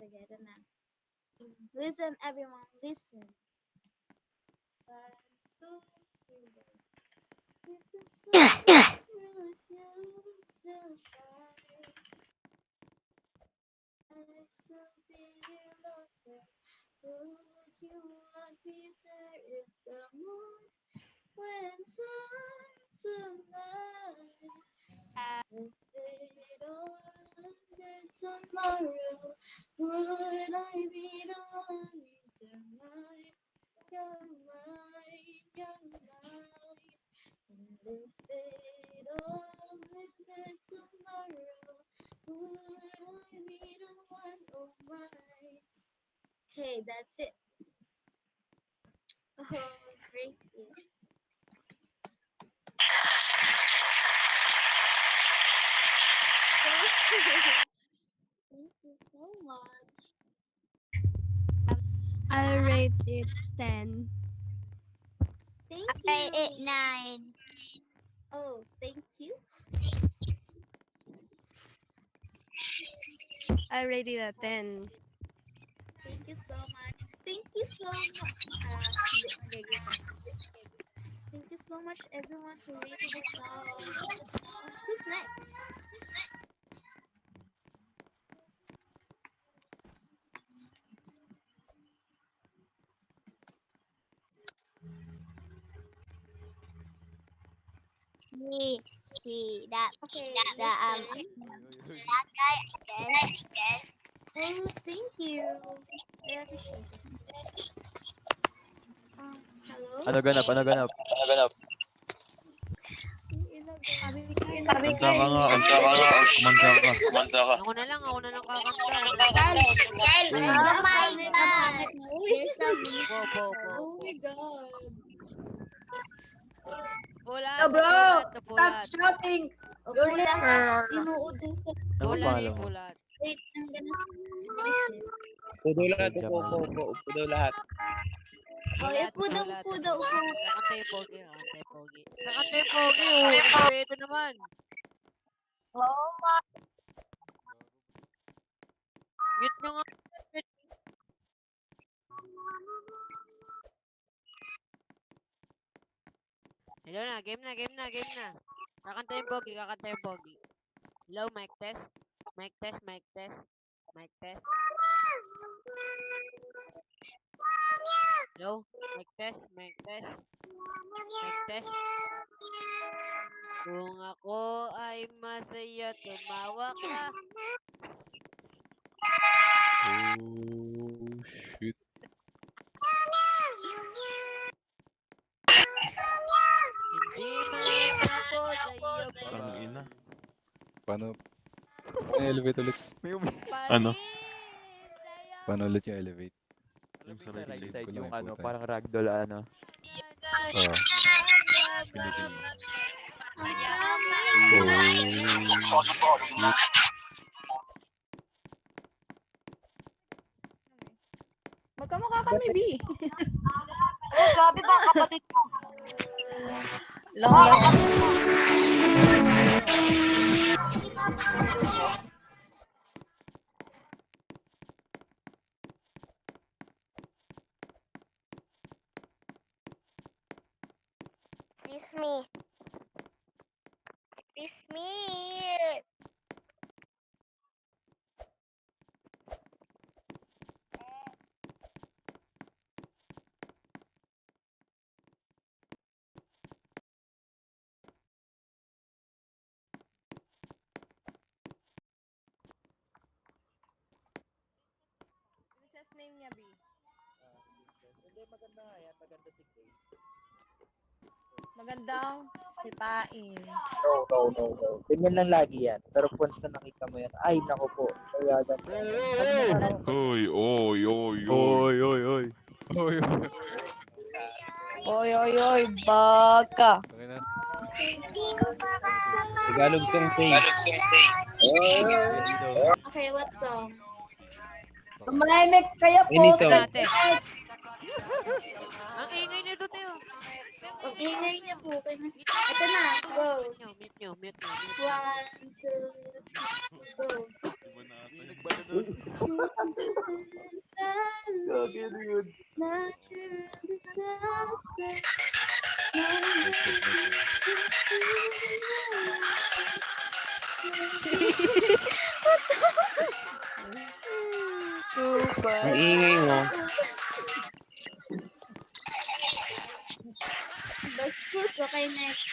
together now. Listen, everyone, listen. 1, 2, 3, go. If the sun really feels still shine, I still be your lover. Would you want me there if the moon went out tonight? If it all ended tomorrow, would I be the one you're mine, you're mine, you're mine? And if it all ended tomorrow, would I be the one, oh my? Okay, that's it. Oh, great. Thank you so much. I'll rate it 10. Thank I you. rate it 9. Oh, thank you. I'll rate it a 10. Thank you so much. Thank you so much. Thank you so much, everyone who rated the song. Who's next? See that Okay, that your um turn. that guy again. Oh, thank you. I appreciate it. Hello? Ano ganap? Ano ganap? Kanta ka nga, kanta ka nga, kumanta ka. Ako na lang kakanta. Oh my God! There's a Po. Oh my God. Pulat, bro! Stop pulat. shouting! Opo lahat. Inuutusan. Ano Pulat, pangalan mo? pulat. Wait, I'm gonna isip. Upo lahat, upo daw lahat. Oh, upo daw. Kakanta yung pogi. Kakanta yung pogi, oh. Ito naman. Oh my! Mute nyo nga. Hello na, game na. Kakanta yung pogi. Hello, mic test. Mic test. Hello, mic test. Kung ako ay masaya, tumawa ka. Oh, shit. Hindi man ako sa'yo. Parang ina. Paano? Elevate ulit. Ano? Paano ulit yung elevate? Yung sa Right right side, side. yung ano, puta. parang ragdoll ano. Oo. Magkamukha kami, B. Grabe ba ang kapatid ko? Lang. Kiss me. Princess name niya, B. Hindi, maganda nga yan. Maganda si Kay. Magandang sipain. No. Ganyan lang lagi yan. Pero once na nakita mo yan, ay, nako po. Kaya ganyan. Oy. Oy, baka. Okay na. Tagalog song say. Okay, what song? Tumahimik kayo po. Any song. Natin. Ang ingay nito, Teo. Ang ingay niya po. Ito na. Go. Mute nyo, mute nyo. 1, 2, 3, go. Iba na ata yun. Natural disaster. Ang ingay mo. Bastos. Okay, next.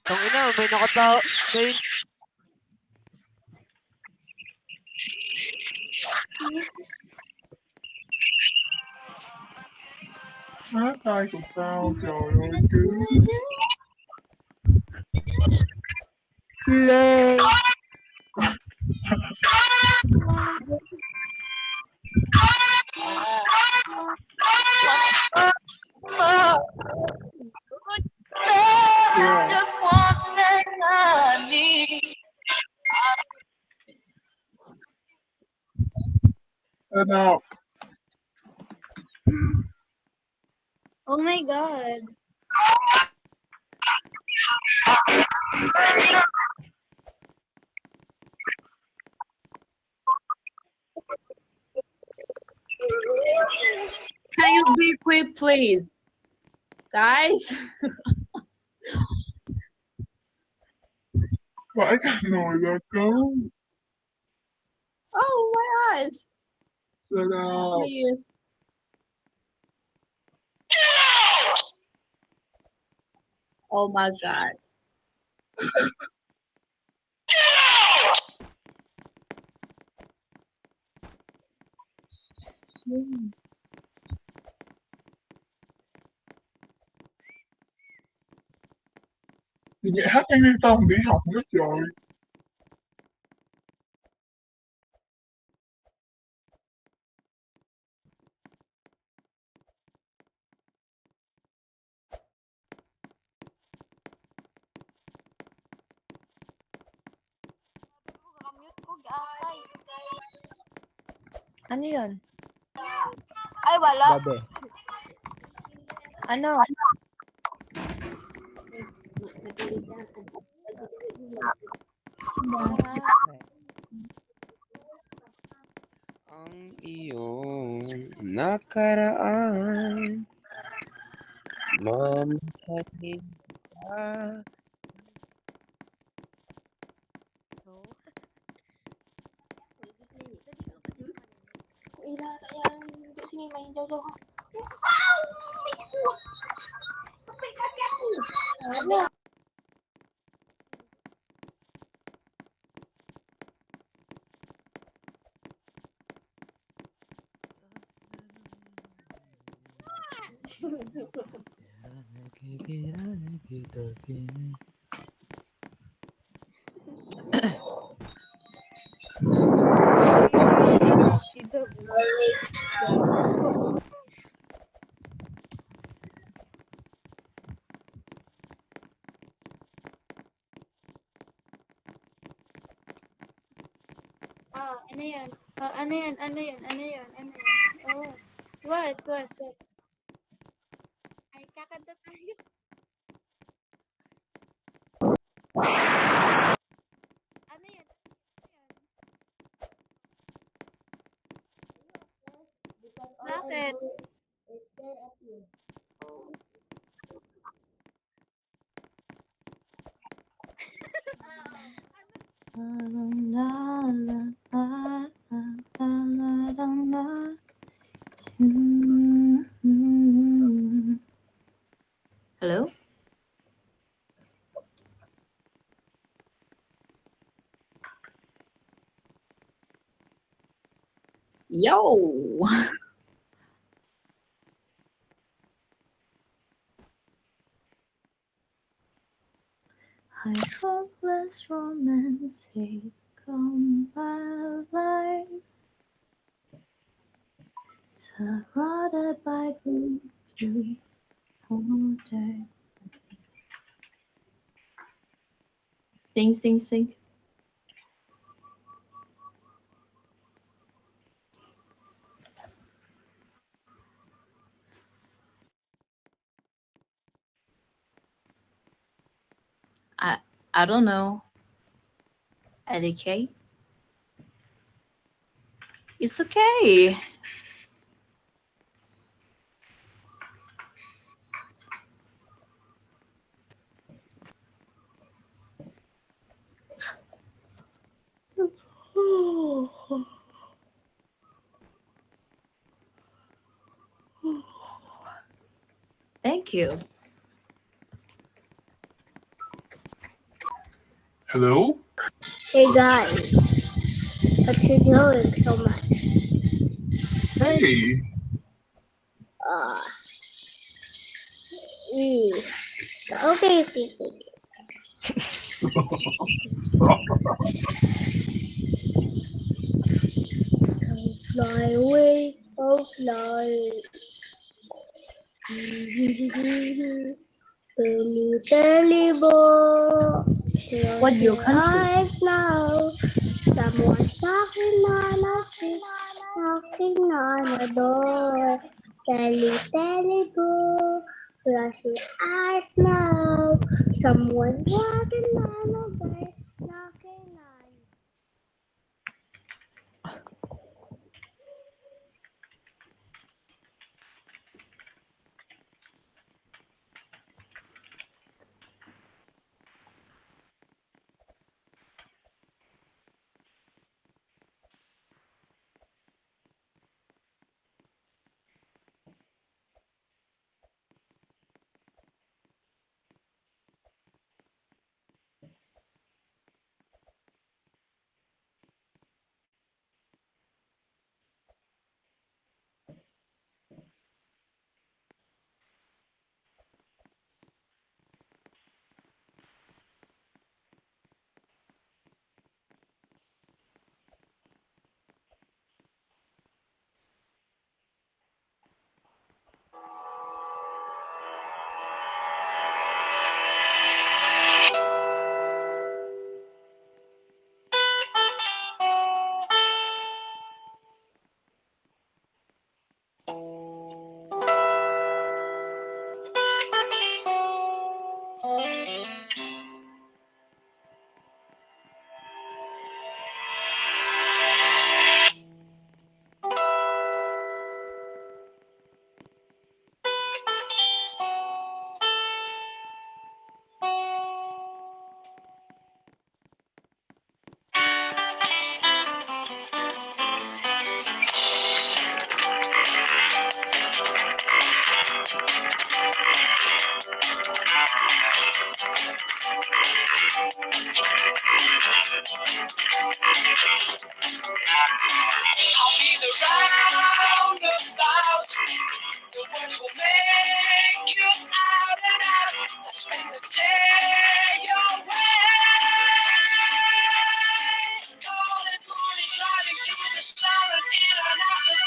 Tong ina, may nakatao. May... Play. Just one thing I need. Oh my God. Can you be quick, please? Guys? I got no that go. Oh, my eyes. Shut up. Please. Oh my God. Thì nhẹ hát nhanh lên tông đi học nữa trời. Mute ko, gakay. Ano yun? Ay, wala. Gabi. Ano? Ang iyong nakaraan, mamahalin ka. Ila, yang sini main jauh-jauh. Ano? Ano yan? Ano yan? Oh. What? Ay, kakanta tayo. Ano yan? Bakit? Hello? Yo! I hope less romantic come my life, surrounded by glory all day. Sing. I don't know. Educate. It's okay. Thank you. Hello? Hey guys, what you doing so much? Hey! Uh, mm. Okay, okay, okay. Fly away, oh fly. Telly bo, What your close your country? eyes now. Someone's knocking on the door. Telly bo, close your eyes now. Someone's knocking on the door, knocking on. I'll be the roundabout. The words will make you out and out. I'll spend the day your way. Call it morning, driving through the silent in and out the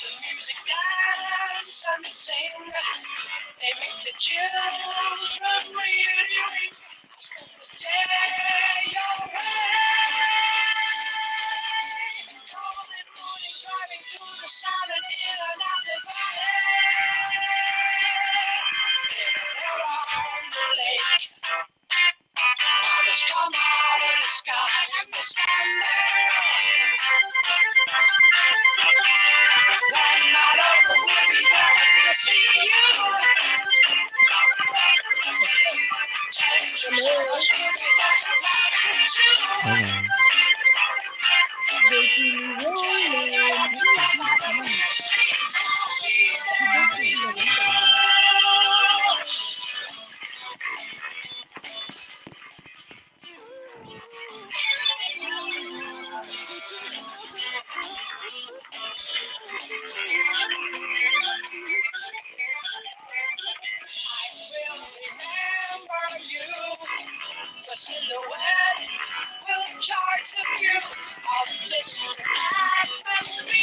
The music dance and sing. They make the children ring. Spend the day your way. Call it morning, driving through the silent in and out the valley. In and around the lake. Waters come out of the sky and they stand there. One night over, we'll be there and we'll see you. Tens of summers, we'll be there and loving too. They see me rolling. The silhouette will charge the view of this atmosphere.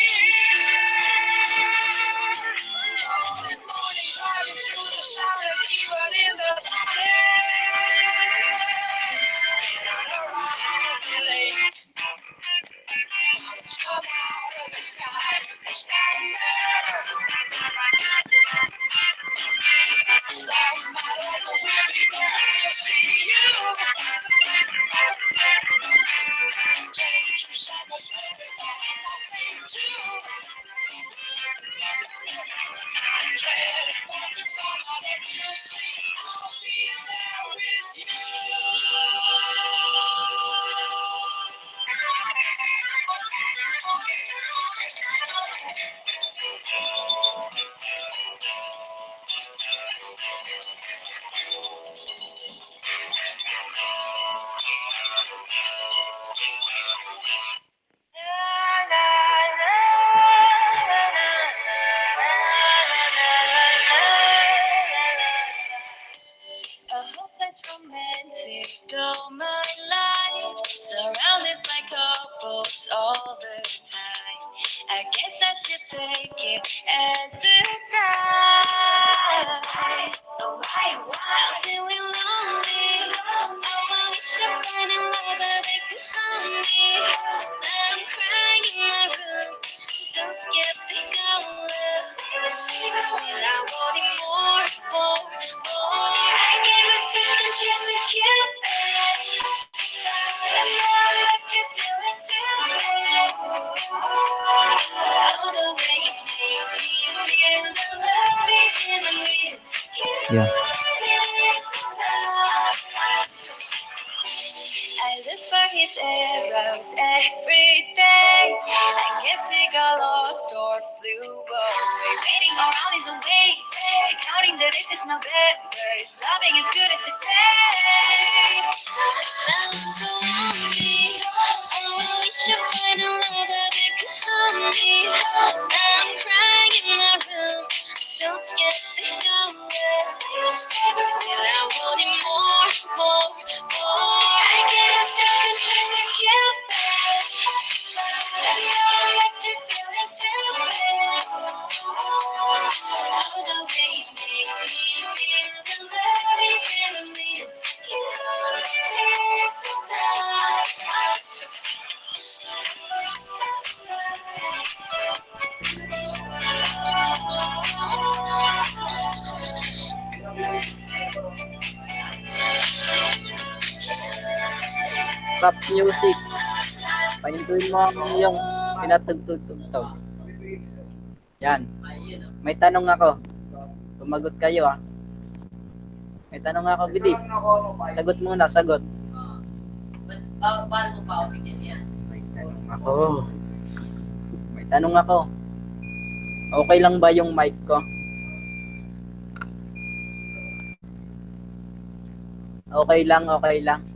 Golden morning driving through the silent even in the valley. In and around the lake. It's A hopeless romantic all my life, surrounded by couples all the time. I guess I should take it as a sign. Oh, why, I'm feeling lonely. Oh, I wish I found a lover that could hold me. I'm crying in my room, so skeptical. Still I wanted more. I gave a second chance to get back. And now I can feel it too. Oh, the way it makes me feel. The love is in the real. Yeah. I look for his arrows every day. I guess he got lost or flew away. Waiting around his own ways. He's counting the days, it's November. He's loving as good as he said. I'm so lonely. Oh, I wish I find a lover that could hold me. I'm crying in my room, so skeptical. Still I wanted more. I get a second chance to get back. And now I have to feel this feeling. Oh, the way it makes me feel. The love is in me. You need some time. Stop music. Pahintuin mo ang iyong pinatugtog-tugtog. Yan. May tanong ako. Sumagot kayo ah. May tanong ako, Bidi. Sagot muna, sagot. Paano pa ako bigyan yan? May tanong ako. May tanong ako. Okay lang ba yung mic ko? Okay lang, okay lang.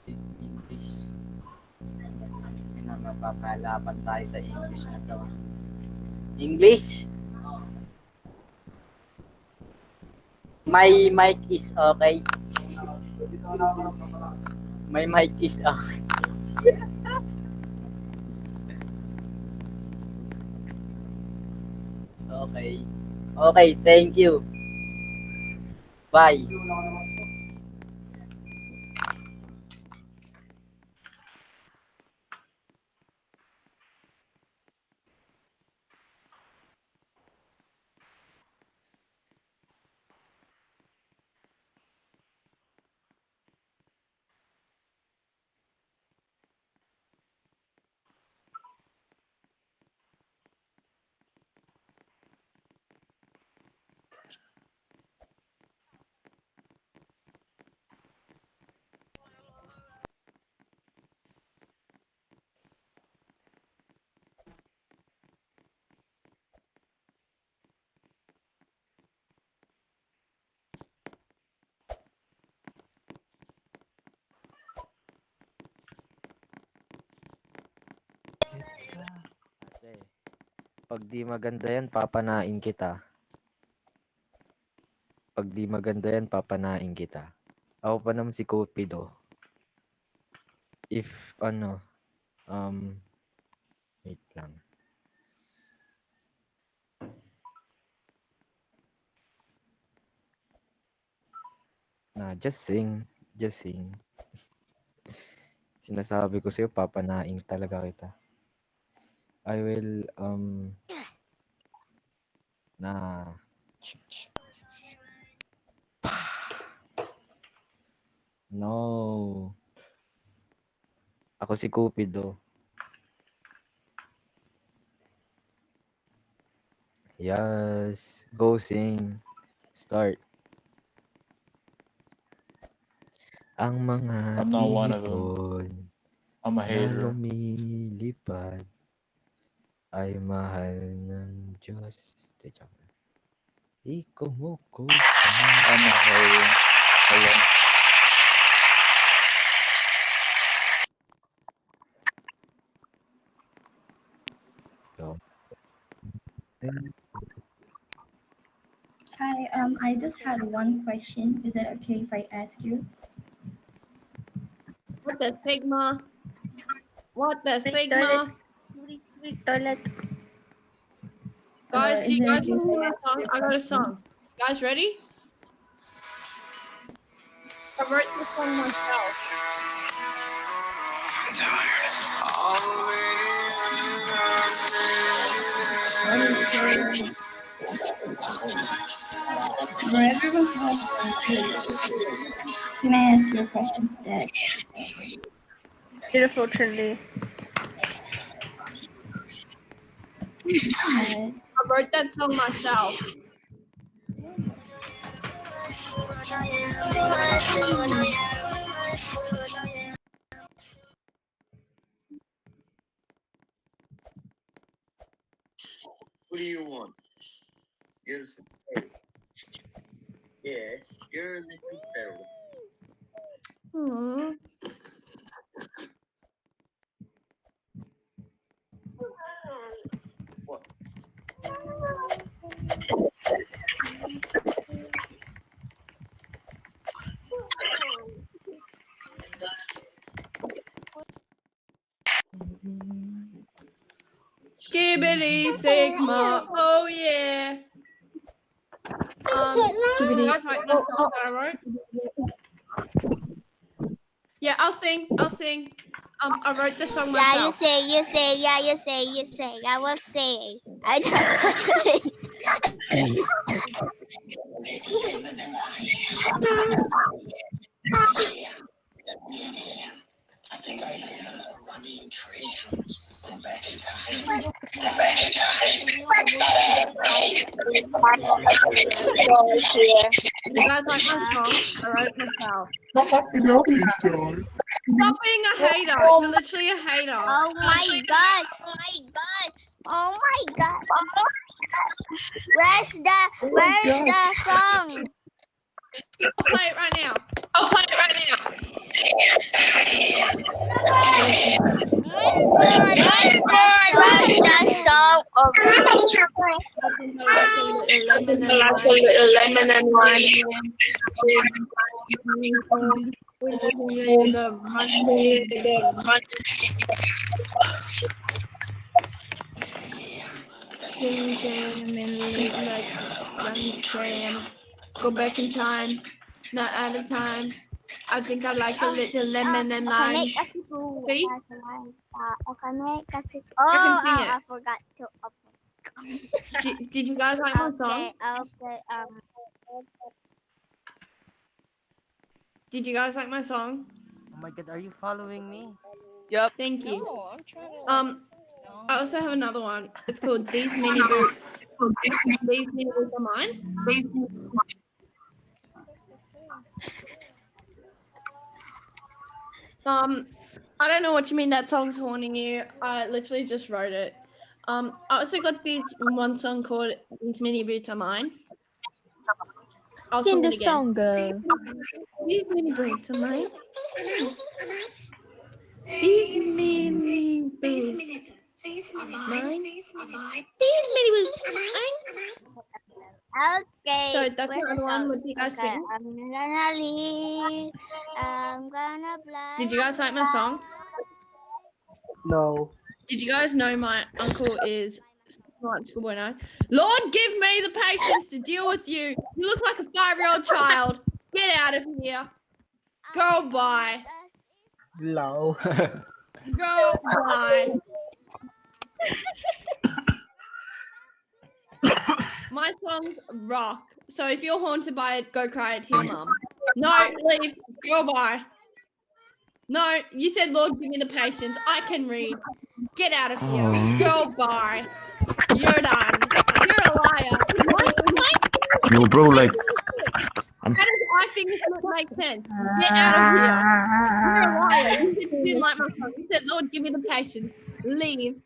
English. Mapapalaban tayo sa English na to. English? My mic is okay. My mic is okay. Okay. Okay, thank you. Bye. Ate, pag di maganda yan, papanain kita. Pag di maganda yan, papanain kita. Ako pa naman si Cupido. If, wait lang. Nah, just sing. Just sing. Sinasabi ko sa'yo, papanaing talaga kita. I will, No. Ako si Cupido. Yes. Go sing. Start. Ang mga I'm not one of them. ibon I'm a na hater. lumilipad ay mahal ng Diyos. Ikumuko. I'm a hater. Hello. Hi, I just had one question. Is it okay if I ask you? What the Sigma? What the Sigma? Toilet. Guys, do is you it guys okay want to if hear a ask song? you a I got a question? song. Guys, ready? I wrote this song myself. For everyone's help, can I ask you a question instead? Beautiful Trinity. I wrote that song myself. What do you want? You're some fairy. Yeah, you're a little fairy. Aww. What? Skibbity Sigma, oh yeah. You guys like that song that I wrote? Yeah, I'll sing. I wrote the song myself. Yeah, you say. Yeah, you say. I will say. I don't. I think I hear a running train. Go back in time. Go back in time. You guys like my song? I wrote it myself. Happy birthday, Joy. Stop being a hater. You're literally a hater. Oh my god. Oh my god. Where's the song? I'll play it right now. Like a little lemon and wine. Go back in time, not out of time. I think I like a little lemon and lime. See? I forgot to Did you guys like my song? Okay. Did you guys like my song? Oh my god, are you following me? Yep. Thank you. I'm trying to. I also have another one. It's called These Mini Boots. These mini boots are mine. I don't know what you mean that song's haunting you. I literally just wrote it. I also got this one song called These Mini Boots Are Mine. I'll Sing sing the it again. song, girl. These mini boots are mine. These mini boots are mine. These mini boots are mine. Okay. So that's where's the the other one. song? What do you guys Okay, sing? I'm gonna leave. I'm gonna fly. Did you guys like my song? No. Did you guys know my uncle is Smart Schoolboy 9? Lord, give me the patience to deal with you. You look like a 5-year-old child. Get out of here. Go bye. Low. Go bye. My songs rock. So if you're haunted by it, go cry it to your mum. No, leave. Go bye. No, you said, Lord, give me the patience. I can read. Get out of here. Go bye. You're done. You're a liar. No, bro, like, How does I think this would make sense? Get out of here. You're a liar. You didn't like my song. You said, Lord, give me the patience. Leave.